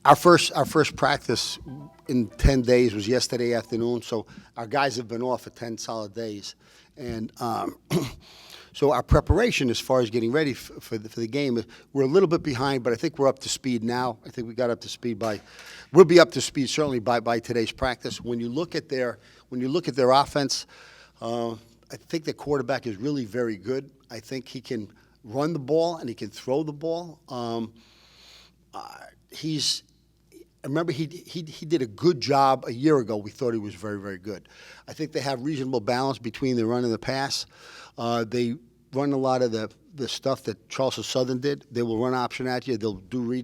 Our first practice in 10 days was yesterday afternoon, so our guys have been off for 10 solid days. And so our preparation as far as getting ready for the game, we're a little bit behind, but I think we're up to speed now. I think we got up to speed we'll be up to speed certainly by today's practice. When you look at their offense, I think the quarterback is really very good. I think he can run the ball and he can throw the ball. I remember he did a good job a year ago. We thought he was very, very good. I think they have reasonable balance between the run and the pass. They run a lot of the stuff that Charleston Southern did. They will run option at you. They'll do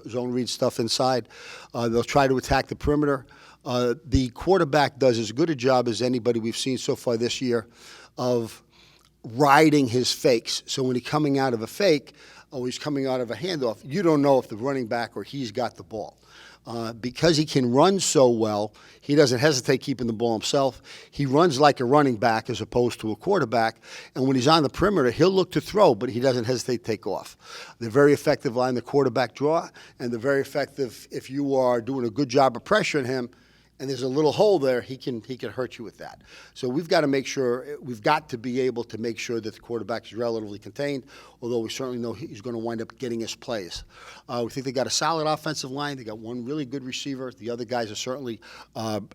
zone read stuff inside. They'll try to attack the perimeter. The quarterback does as good a job as anybody we've seen so far this year of riding his fakes. So when he's coming out of a fake or he's coming out of a handoff, you don't know if the running back or he's got the ball. Because he can run so well, he doesn't hesitate keeping the ball himself. He runs like a running back as opposed to a quarterback. And when he's on the perimeter, he'll look to throw, but he doesn't hesitate to take off. They're very effective line the quarterback draw, and they're very effective if you are doing a good job of pressuring him and there's a little hole there, he can hurt you with that. So we've got to be able to make sure that the quarterback is relatively contained, although we certainly know he's going to wind up getting his plays. We think they got a solid offensive line. They got one really good receiver. The other guys are certainly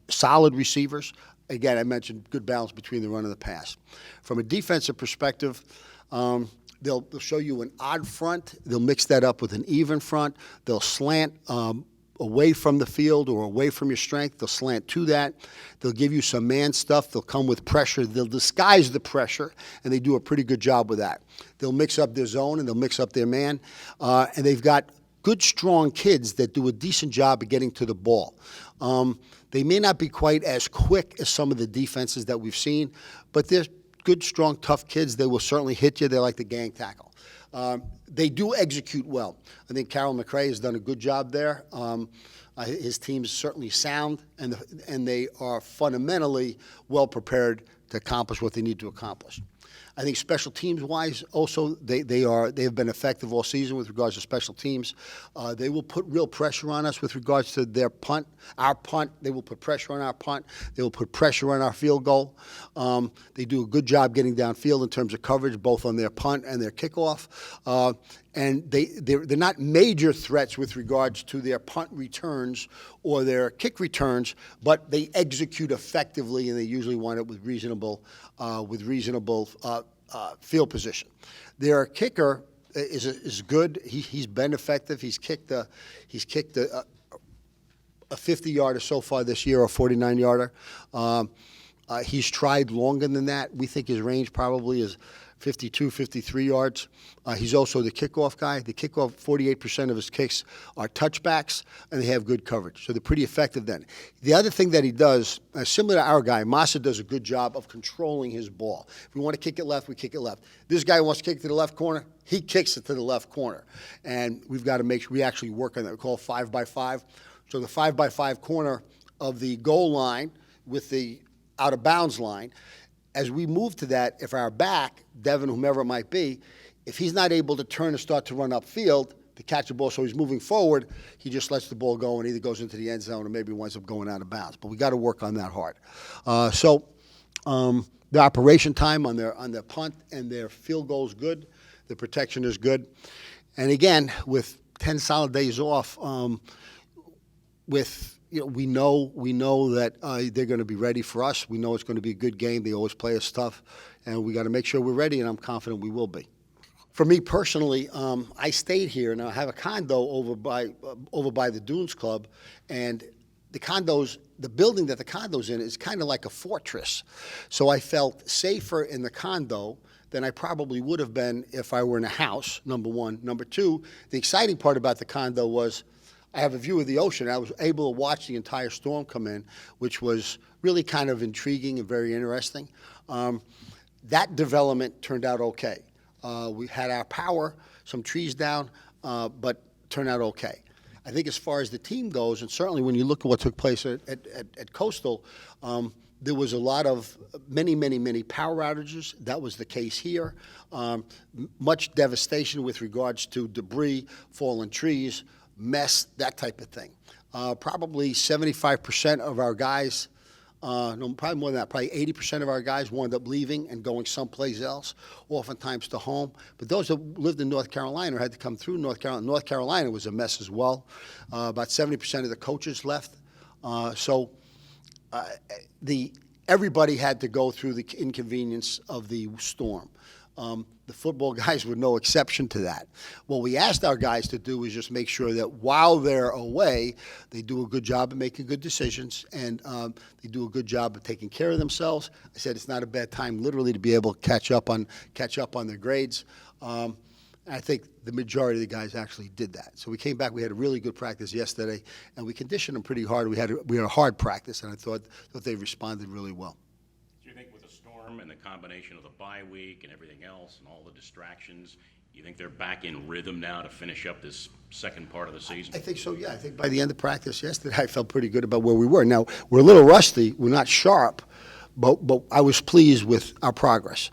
solid receivers. Again, I mentioned good balance between the run and the pass. From a defensive perspective, they'll show you an odd front. They'll mix that up with an even front. They'll slant away from the field or away from your strength. They'll slant to that. They'll give you some man stuff. They'll come with pressure. They'll disguise the pressure, and they do a pretty good job with that. They'll mix up their zone, and they'll mix up their man. And they've got good, strong kids that do a decent job of getting to the ball. They may not be quite as quick as some of the defenses that we've seen, but they're good, strong, tough kids. They will certainly hit you. They like to gang tackle. They do execute well. I think Carroll McRae has done a good job there. His team is certainly sound, and they are fundamentally well prepared to accomplish what they need to accomplish. I think special teams-wise, also, they have been effective all season with regards to special teams. They will put real pressure on us with regards to their punt, our punt. They will put pressure on our punt. They will put pressure on our field goal. They do a good job getting downfield in terms of coverage, both on their punt and their kickoff. And they're not major threats with regards to their punt returns or their kick returns, but they execute effectively, and they usually wind up with reasonable field position. Their kicker is good. He's been effective. He's kicked a 50-yarder so far this year, or a 49-yarder. He's tried longer than that. We think his range probably is 52, 53 yards. He's also the kickoff guy. The kickoff, 48% of his kicks are touchbacks, and they have good coverage. So they're pretty effective then. The other thing that he does, similar to our guy, Massa does a good job of controlling his ball. If we want to kick it left, we kick it left. This guy wants to kick it to the left corner, he kicks it to the left corner. And we've got to make sure we actually work on that. We call it 5x5. So the 5x5 corner of the goal line with the out-of-bounds line, as we move to that, if our back, Devin, whomever it might be, if he's not able to turn and start to run upfield to catch the ball, so he's moving forward, he just lets the ball go and either goes into the end zone or maybe winds up going out of bounds. But we got to work on that hard. The operation time on their punt and their field goal is good. The protection is good. And again, with 10 solid days off, we know that they're going to be ready for us. We know it's going to be a good game. They always play us tough, and we got to make sure we're ready, and I'm confident we will be. For me personally, I stayed here, and I have a condo over by the Dunes Club, and the building that the condo's in is kind of like a fortress. So I felt safer in the condo than I probably would have been if I were in a house, number one. Number two, the exciting part about the condo was I have a view of the ocean. I was able to watch the entire storm come in, which was really kind of intriguing and very interesting. That development turned out okay. We had our power, some trees down, but turned out okay. I think as far as the team goes, and certainly when you look at what took place at Coastal, there was a lot of many power outages. That was the case here. Much devastation with regards to debris, fallen trees. mess, that type of thing. Probably 75% of our guys, no, probably more than that, probably 80% of our guys wound up leaving and going someplace else, oftentimes to home. But those that lived in North Carolina or had to come through North Carolina, North Carolina was a mess as well. About 70% of the coaches left. Everybody had to go through the inconvenience of the storm. The football guys were no exception to that. What we asked our guys to do is just make sure that while they're away, they do a good job of making good decisions, and they do a good job of taking care of themselves. I said it's not a bad time, literally, to be able to catch up on their grades. I think the majority of the guys actually did that. So we came back. We had a really good practice yesterday, and we conditioned them pretty hard. We had a hard practice, and I thought they responded really well. Do you think with the storm and the combination of the bye week and everything else and all the distractions, you think they're back in rhythm now to finish up this second part of the season? I think so, yeah. I think by the end of practice yesterday, I felt pretty good about where we were. Now, we're a little rusty. We're not sharp, but I was pleased with our progress.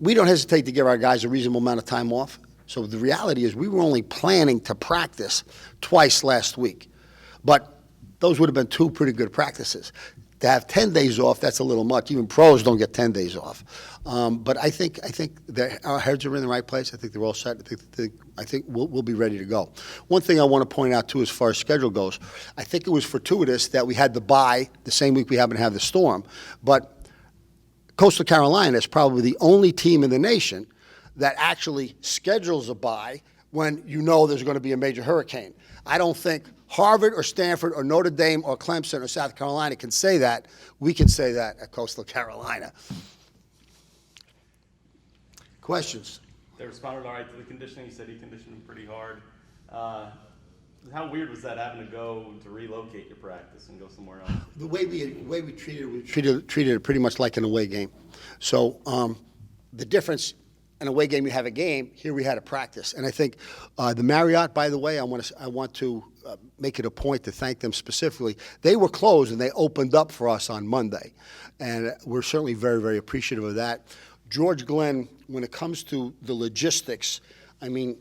We don't hesitate to give our guys a reasonable amount of time off. So the reality is we were only planning to practice twice last week. But those would have been two pretty good practices. To have 10 days off, that's a little much. Even pros don't get 10 days off. But I think our heads are in the right place. I think they're all set. I think we'll be ready to go. One thing I want to point out, too, as far as schedule goes, I think it was fortuitous that we had the bye the same week we happened to have the storm. But Coastal Carolina is probably the only team in the nation that actually schedules a bye when you know there's going to be a major hurricane. I don't think Harvard or Stanford or Notre Dame or Clemson or South Carolina can say that. We can say that at Coastal Carolina. Questions? They responded all right to the conditioning. You said he conditioned them pretty hard. How weird was that, having to go to relocate your practice and go somewhere else? The way we treated it pretty much like an away game. So the difference, an away game, you have a game. Here we had a practice, and I think the Marriott, by the way, I want to make it a point to thank them specifically. They were closed and they opened up for us on Monday, and we're certainly very, very appreciative of that. George Glenn, when it comes to the logistics, I mean,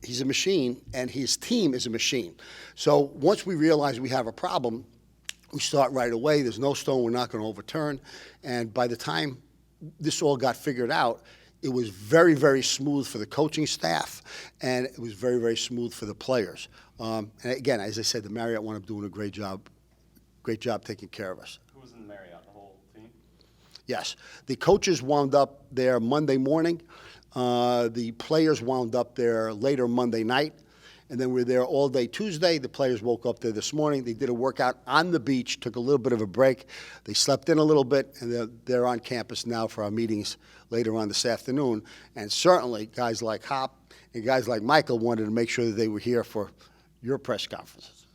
he's a machine, and his team is a machine. So once we realize we have a problem, we start right away. There's no stone we're not going to overturn. And by the time this all got figured out, it was very, very smooth for the coaching staff, and it was very, very smooth for the players. And again, as I said, the Marriott wound up doing a great job taking care of us. Who was in the Marriott, the whole team? Yes. The coaches wound up there Monday morning. The players wound up there later Monday night, and then we were there all day Tuesday. The players woke up there this morning. They did a workout on the beach, took a little bit of a break. They slept in a little bit, and they're on campus now for our meetings later on this afternoon. And certainly guys like Hop and guys like Michael wanted to make sure that they were here for your press conferences.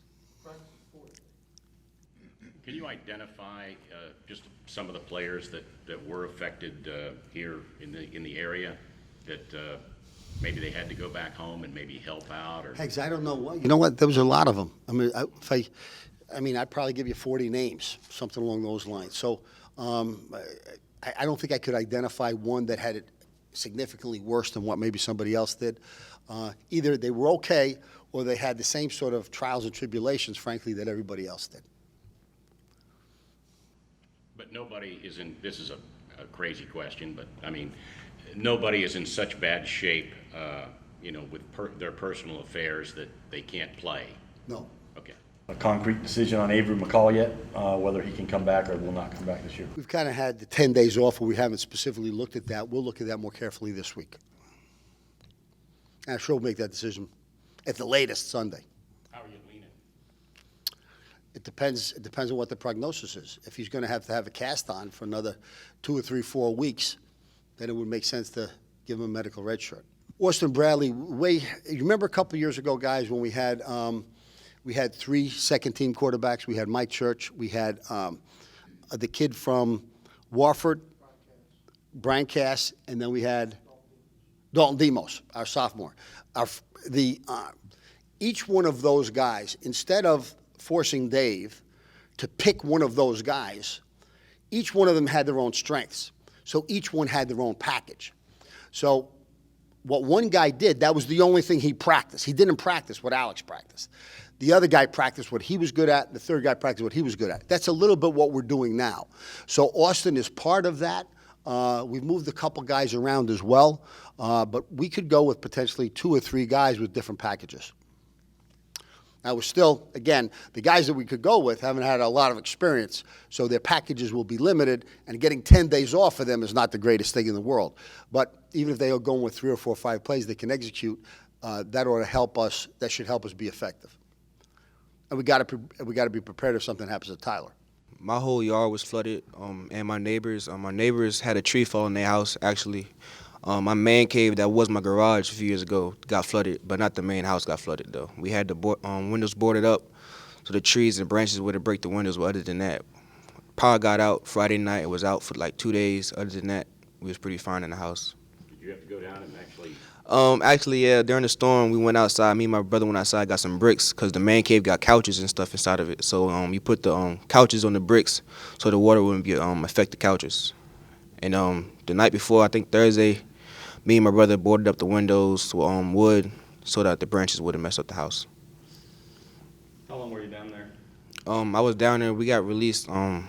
Can you identify just some of the players that were affected here in the area? That maybe they had to go back home and maybe help out, or Hegs, I don't know what. You know what? There was a lot of them. I mean, I'd probably give you 40 names, something along those lines. So I don't think I could identify one that had it significantly worse than what maybe somebody else did. Either they were okay, or they had the same sort of trials and tribulations, frankly, that everybody else did. But nobody is in. This is a crazy question, but I mean, nobody is in such bad shape, with their personal affairs that they can't play. No. Okay. A concrete decision on Avery McCall yet, whether he can come back or will not come back this year? We've kind of had the 10 days off, where we haven't specifically looked at that. We'll look at that more carefully this week. And I'm sure we'll make that decision at the latest Sunday. How are you leaning? It depends on what the prognosis is. If he's going to have a cast on for another 2 or 3, 4 weeks, then it would make sense to give him a medical red shirt. Austin Bradley, you remember a couple of years ago, guys, when we had 3 second-team quarterbacks. We had Mike Church. We had the kid from Warford, Brian Cass, and then we had Dalton Demos, our sophomore. Each one of those guys, instead of forcing Dave to pick one of those guys, each one of them had their own strengths. So each one had their own package. So what one guy did, that was the only thing he practiced. He didn't practice what Alex practiced. The other guy practiced what he was good at. The third guy practiced what he was good at. That's a little bit what we're doing now. So Austin is part of that. We've moved a couple guys around as well, but we could go with potentially 2 or 3 guys with different packages. Now, we're still, again, the guys that we could go with haven't had a lot of experience, so their packages will be limited, and getting 10 days off for them is not the greatest thing in the world. But even if they are going with 3 or 4 or 5 plays they can execute, that ought to help us. That should help us be effective. And we got to be prepared if something happens to Tyler. My whole yard was flooded, and my neighbors had a tree fall in their house, actually. My man cave that was my garage a few years ago got flooded, but not the main house got flooded, though. We had the windows boarded up, so the trees and branches would have break the windows, but other than that, power got out Friday night. It was out for like 2 days. Other than that, we was pretty fine in the house. Did you have to go down and actually? Actually, yeah, during the storm, we went outside. Me and my brother went outside, got some bricks, because the man cave got couches and stuff inside of it. So you put the couches on the bricks so the water wouldn't be affect the couches. And the night before, I think Thursday, me and my brother boarded up the windows with wood so that the branches wouldn't mess up the house. How long were you down there? I was down there. We got released. I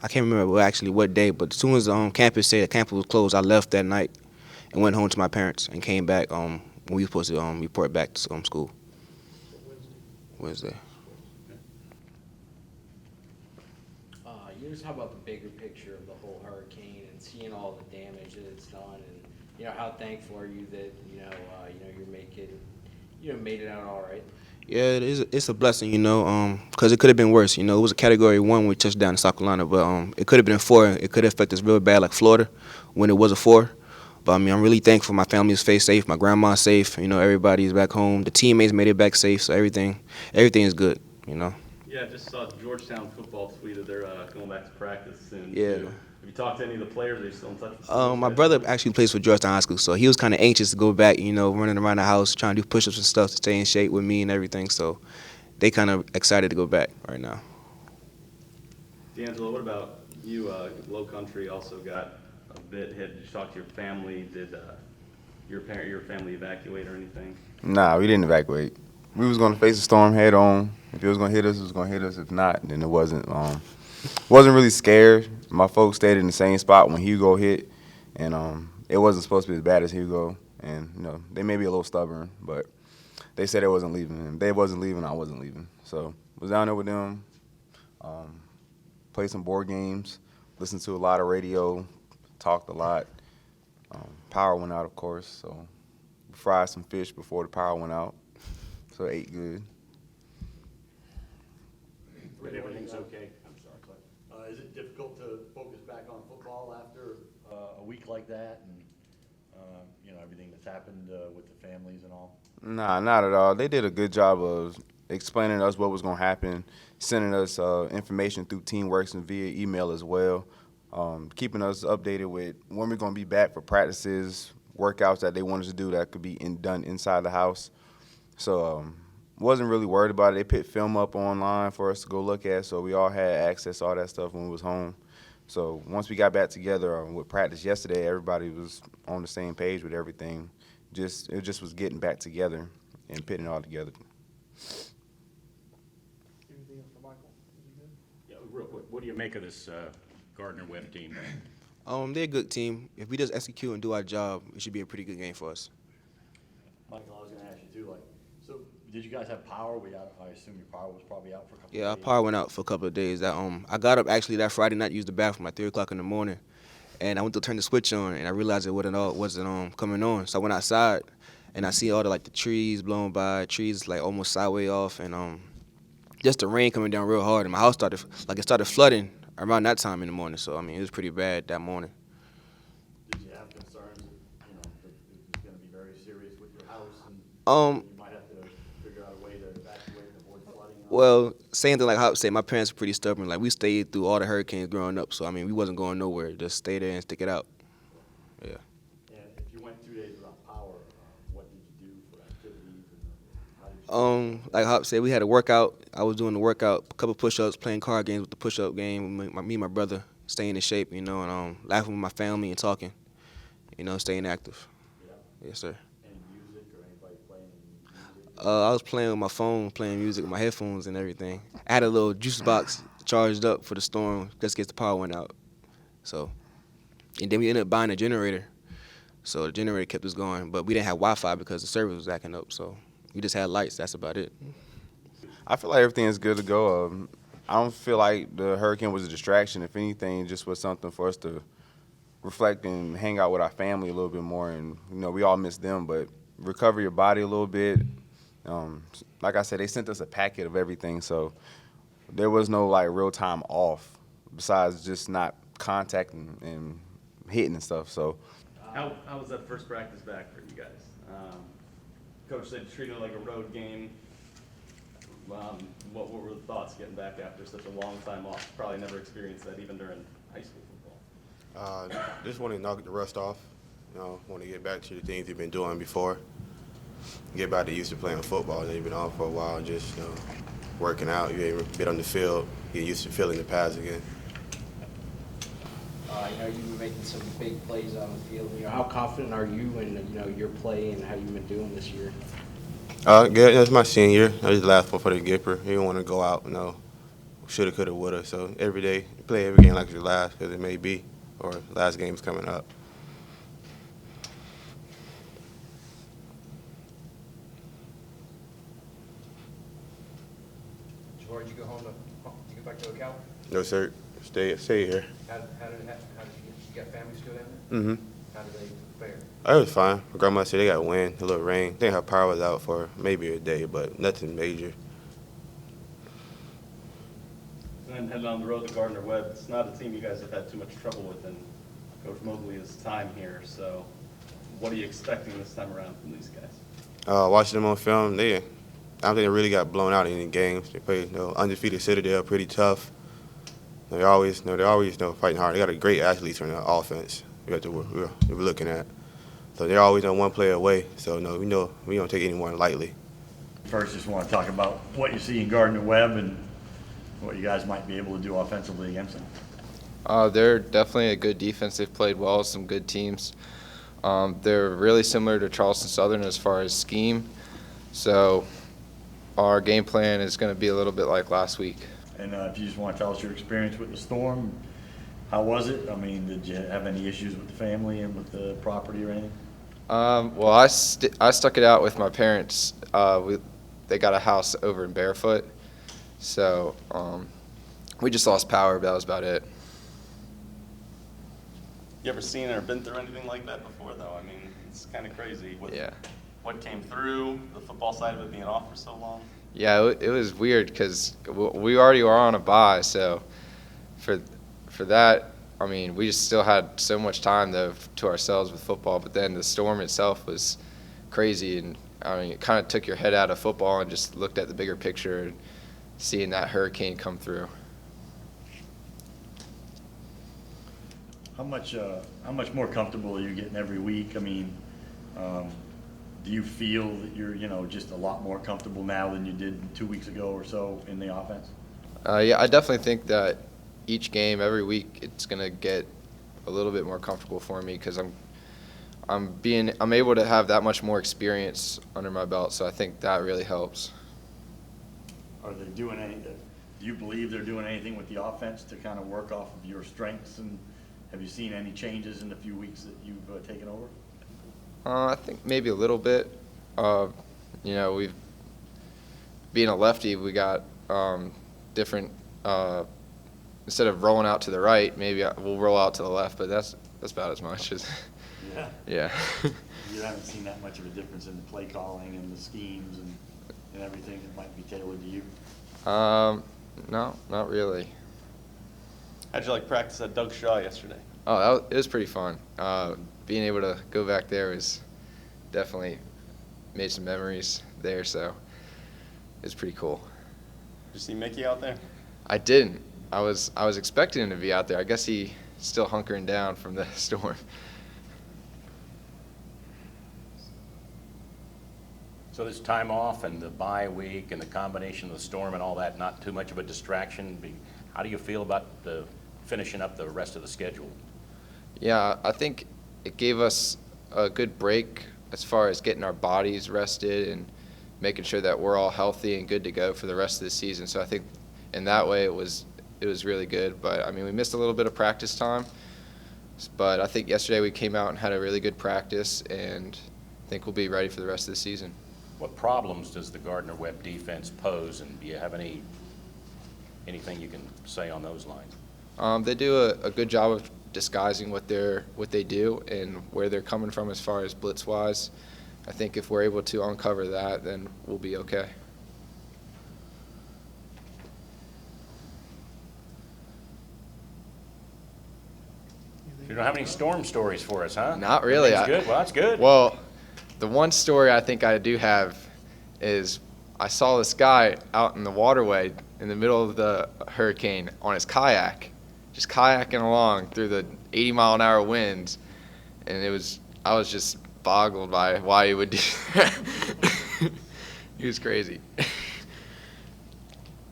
can't remember actually what day, but as soon as campus said the campus was closed, I left that night and went home to my parents and came back when we were supposed to report back to school. Wednesday. You just talk about the bigger picture of the whole hurricane and seeing all the damage that it's done, and how thankful are you that you're made it out all right? Yeah, it is. It's a blessing, because it could have been worse. It was a Category 1 when we touched down in South Carolina, but it could have been a 4. It could have affected us real bad, like Florida, when it was a 4. But I'm really thankful. My family is safe. My grandma's safe. Everybody's back home. The teammates made it back safe. So everything is good. Yeah, I just saw Georgetown football tweeted they're going back to practice soon. Yeah. Have you talked to any of the players? Are you still in touch with them? My brother actually plays for Georgetown High School, so he was kind of anxious to go back. Running around the house trying to do push-ups and stuff to stay in shape with me and everything. So they kind of excited to go back right now. D'Angelo, what about you? Low Country also got a bit hit. Did you talk to your family? Did your family evacuate or anything? Nah, we didn't evacuate. We was gonna face the storm head on. If it was gonna hit us, it was gonna hit us. If not, then it wasn't. Wasn't really scared. My folks stayed in the same spot when Hugo hit, and it wasn't supposed to be as bad as Hugo. And they may be a little stubborn, but they said they wasn't leaving. And they wasn't leaving, I wasn't leaving. So was down there with them. Played some board games. Listened to a lot of radio. Talked a lot. Power went out, of course, so we fried some fish before the power went out. So ate good. But everything's okay? I'm sorry. Is it difficult to focus back on football after a week like that and, everything that's happened with the families and all? Nah, not at all. They did a good job of explaining to us what was going to happen, sending us information through Teamworks and via email as well, keeping us updated with when we're going to be back for practices, workouts that they wanted to do that could be done inside the house. So wasn't really worried about it. They put film up online for us to go look at, so we all had access to all that stuff when we was home. So once we got back together with practice yesterday, everybody was on the same page with everything. It just was getting back together and putting it all together. Anything else for Michael? Is he good? Yeah, real quick, what do you make of this Gardner-Webb team? They're a good team. If we just execute and do our job, it should be a pretty good game for us. Michael, I was gonna ask you too, so did you guys have power? I assume your power was probably out for a couple of days. Yeah, our power went out for a couple of days. I got up actually that Friday night, used the bathroom at 3 o'clock in the morning, and I went to turn the switch on, and I realized it wasn't coming on. So I went outside, and I see all the trees blowing by, trees almost sideways off, and just the rain coming down real hard, and my house started flooding around that time in the morning. So it was pretty bad that morning. Did you have concerns that, that it's gonna be very serious with your house and you might have to figure out a way to evacuate and avoid flooding? Well, same thing like Hop said, my parents were pretty stubborn. We stayed through all the hurricanes growing up, so we wasn't going nowhere. Just stay there and stick it out. Yeah. And if you went 2 days without power, what did you do for activities and how did you? Like Hop said, we had a workout. I was doing the workout, a couple push-ups, playing card games with the push-up game. Me and my brother, staying in shape, and laughing with my family and talking, staying active. Yes, sir. Any music or anybody playing any music? I was playing with my phone, playing music with my headphones and everything. I had a little juice box charged up for the storm just in case the power went out. So, and then we ended up buying a generator. So the generator kept us going, but we didn't have Wi-Fi because the service was acting up. So we just had lights. That's about it. I feel like everything is good to go. I don't feel like the hurricane was a distraction. If anything, it just was something for us to reflect and hang out with our family a little bit more. And, you know, we all miss them, but recover your body a little bit. Like I said, they sent us a packet of everything, so there was no, like, real time off besides just not contacting and hitting and stuff. So How was that first practice back for you guys? Coach said treat it like a road game. What were the thoughts getting back after such a long time off? Probably never experienced that even during high school football. Just want to knock the rust off. You know, want to get back to the things you've been doing before. Get back to used to playing football. Then you've been off for a while, and just working out. You ain't been on the field. Get used to feeling the pads again. You know, you've been making some big plays on the field. You know, how confident are you in, you know, your play and how you've been doing this year? Good. That's my senior year. I was the last one for the Gipper. You don't want to go out, shoulda, coulda, woulda. So every day, play every game like it's your last, because it may be, or last game's coming up. Jawar, did you go home you go back to Ocala? No, sir. Stay here. How did you got family still down Mm-hmm. there? How did they fare? I was fine. My grandma said they got wind, a little rain. I think her power was out for maybe a day, but nothing major. And then heading on the road to Gardner-Webb, it's not a team you guys have had too much trouble with in Coach Mobley's time here. So what are you expecting this time around from these guys? Watching them on film, I don't think they really got blown out in any games. They played undefeated Citadel, pretty tough. They're always fighting hard. They got a great athletes on the offense. We're looking at. So they're always on one player away. So no, we don't take anyone lightly. First, just want to talk about what you see in Gardner-Webb and what you guys might be able to do offensively against them. They're definitely a good defense. They've played well, some good teams. They're really similar to Charleston Southern as far as scheme. So our game plan is going to be a little bit like last week. And if you just want to tell us your experience with the storm, how was it? I mean, did you have any issues with the family and with the property or anything? Well, I stuck it out with my parents. They got a house over in Barefoot. So we just lost power, but that was about it. You ever seen or been through anything like that before, though? I mean, it's kind of crazy. Yeah. What came through, the football side of it being off for so long? Yeah, it was weird because we already were on a bye, so for that, I mean, we just still had so much time though to ourselves with football. But then the storm itself was crazy, and I mean, it kind of took your head out of football and just looked at the bigger picture and seeing that hurricane come through. How much more comfortable are you getting every week? I mean, do you feel that you're, just a lot more comfortable now than you did 2 weeks ago or so in the offense? Yeah, I definitely think that each game, every week, it's gonna get a little bit more comfortable for me because I'm able to have that much more experience under my belt. So I think that really helps. Are they doing anything? Do you believe they're doing anything with the offense to kind of work off of your strengths? And have you seen any changes in the few weeks that you've taken over? I think maybe a little bit. We've being a lefty, we got different. Instead of rolling out to the right, maybe we'll roll out to the left, but that's about as much as. Yeah. Yeah. You haven't seen that much of a difference in the play calling and the schemes and everything that might be tailored to you? No, not really. How'd you like practice at Doug Shaw yesterday? Oh, it was pretty fun. Being able to go back there was definitely made some memories there, so it's pretty cool. Did you see Mickey out there? I didn't. I was expecting him to be out there. I guess he's still hunkering down from the storm. So this time off and the bye week and the combination of the storm and all that, not too much of a distraction. How do you feel about finishing up the rest of the schedule? Yeah, I think it gave us a good break as far as getting our bodies rested and making sure that we're all healthy and good to go for the rest of the season. So I think in that way it was really good. But I mean, we missed a little bit of practice time, but I think yesterday we came out and had a really good practice, and I think we'll be ready for the rest of the season. What problems does the Gardner-Webb defense pose, and do you have anything you can say on those lines? They do a good job of disguising what they do and where they're coming from as far as blitz wise. I think if we're able to uncover that, then we'll be okay. You don't have any storm stories for us, huh? Not really. That's good. Well, that's good. Well, the one story I think I do have is I saw this guy out in the waterway in the middle of the hurricane on his kayak, just kayaking along through the 80-mile-an-hour winds, and I was just boggled by why he would do that. He was crazy.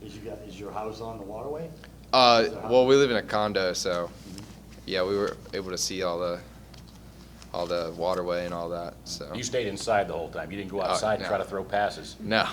Is your house on the waterway? Well, we live in a condo, so yeah, we were able to see all the waterway and all that. So You stayed inside the whole time. You didn't go outside and no. try to throw passes. no.